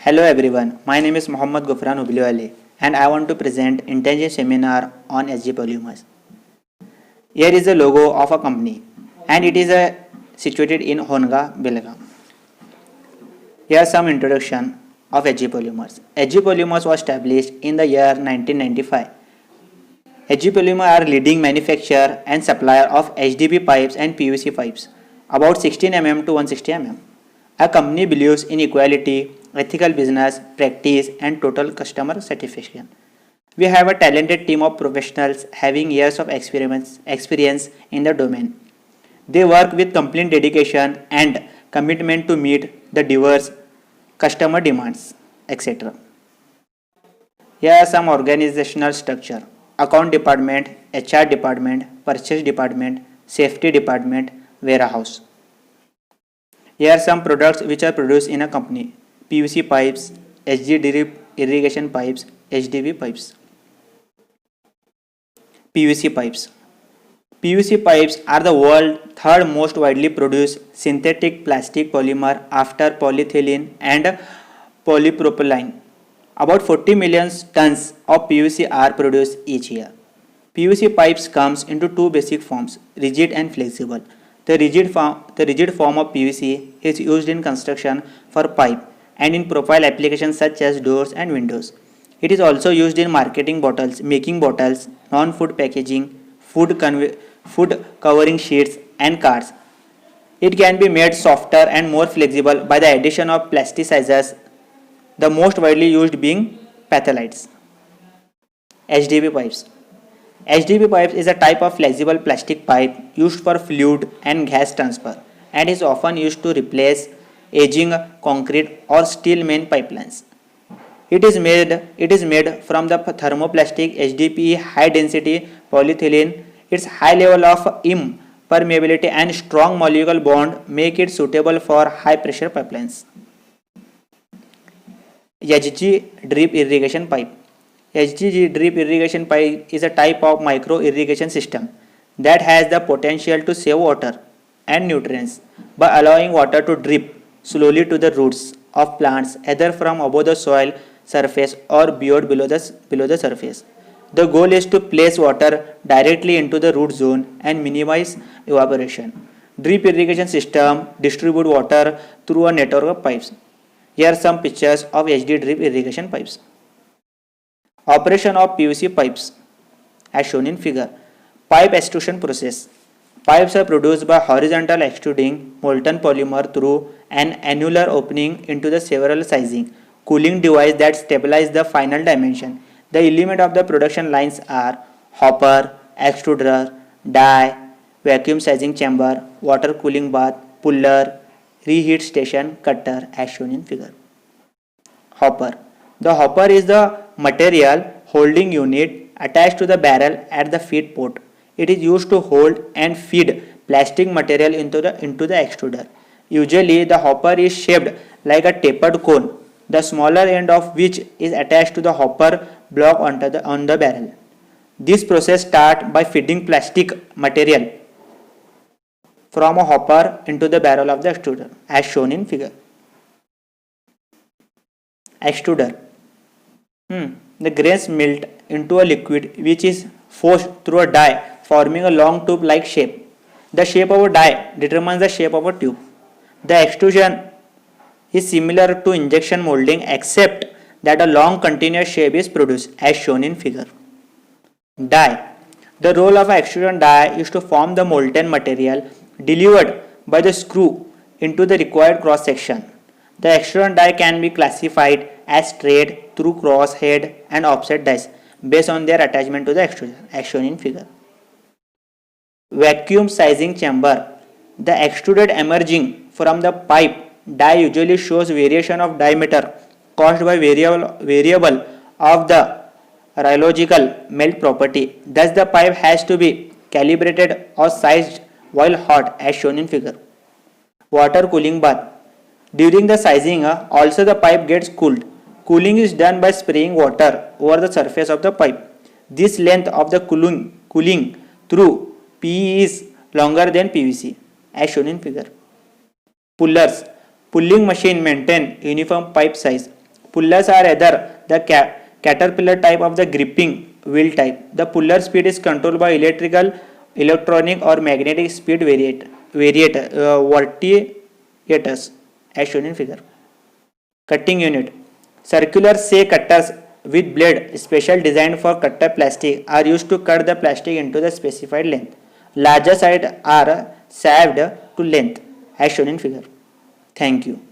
Hello everyone, my name is Mohammad Gufran Hubliwale and I want to present intensive seminar on SG polymers. Here is the logo of a company and it is situated in Honga, Belgaum. Here is some introduction of SG polymers. SG polymers was established in the year 1995. SG polymers are leading manufacturer and supplier of HDPE pipes and PVC pipes, about 16 mm to 160 mm. A company believes in equality, ethical business practice and total customer satisfaction. We have a talented team of professionals having years of experience in the domain. They work with complete dedication and commitment to meet the diverse customer demands, etc. Here are some organizational structure: account department, HR department, purchase department, safety department, warehouse. Here are some products which are produced in a company: PVC pipes, HG drip irrigation pipes, HDV pipes. PVC pipes. PVC pipes are the world's third most widely produced synthetic plastic polymer after polyethylene and polypropylene. About 40 million tons of PVC are produced each year. PVC pipes comes into two basic forms: rigid and flexible. The rigid form of PVC is used in construction for pipe and in profile applications such as doors and windows. It is also used in marketing bottles, making bottles, non-food packaging, food covering sheets and cards. It can be made softer and more flexible by the addition of plasticizers, the most widely used being phthalates. HDPE pipes. HDPE pipes is a type of flexible plastic pipe used for fluid and gas transfer and is often used to replace aging concrete or steel main pipelines. It is made from the thermoplastic HDPE high density polyethylene. Its high level of impermeability and strong molecular bond make it suitable for high pressure pipelines. HG drip irrigation pipe. HG drip irrigation pipe is a type of micro irrigation system that has the potential to save water and nutrients by allowing water to drip slowly to the roots of plants either from above the soil surface or beyond below the surface. The goal is to place water directly into the root zone and minimize evaporation. Drip irrigation system distribute water through a network of pipes. Here are some pictures of HD drip irrigation pipes. Operation of PVC pipes as shown in figure. Pipe extrusion process. Pipes are produced by horizontal extruding molten polymer through an annular opening into the several sizing cooling device that stabilize the final dimension. The element of the production lines are hopper, extruder, die, vacuum sizing chamber, water cooling bath, puller, reheat station, cutter as shown in figure. Hopper. The hopper is the material holding unit attached to the barrel at the feed port. It is used to hold and feed plastic material into the extruder. Usually the hopper is shaped like a tapered cone, the smaller end of which is attached to the hopper block on the barrel. This process starts by feeding plastic material from a hopper into the barrel of the extruder as shown in figure. Extruder. The grains melt into a liquid which is forced through a die forming a long tube like shape. The shape of a die determines the shape of a tube. The extrusion is similar to injection molding except that a long continuous shape is produced as shown in figure. Die. The role of an extrusion die is to form the molten material delivered by the screw into the required cross section. The extrusion die can be classified as straight, through, cross, head and offset dies based on their attachment to the extrusion as shown in figure. Vacuum sizing chamber. The extruded emerging from the pipe die usually shows variation of diameter caused by variable of the rheological melt property. Thus the pipe has to be calibrated or sized while hot as shown in figure. Water cooling bath. During the sizing also the pipe gets cooled. Cooling is done by spraying water over the surface of the pipe. This length of the cooling through PE is longer than PVC as shown in figure. Pullers. Pulling machine maintain uniform pipe size. Pullers are either the caterpillar type of the gripping wheel type. The puller speed is controlled by electronic or magnetic speed variators as shown in figure. Cutting unit. Circular say cutters with blade special designed for cutter plastic are used to cut the plastic into the specified length. Larger sides are saved to length as shown in figure. Thank you.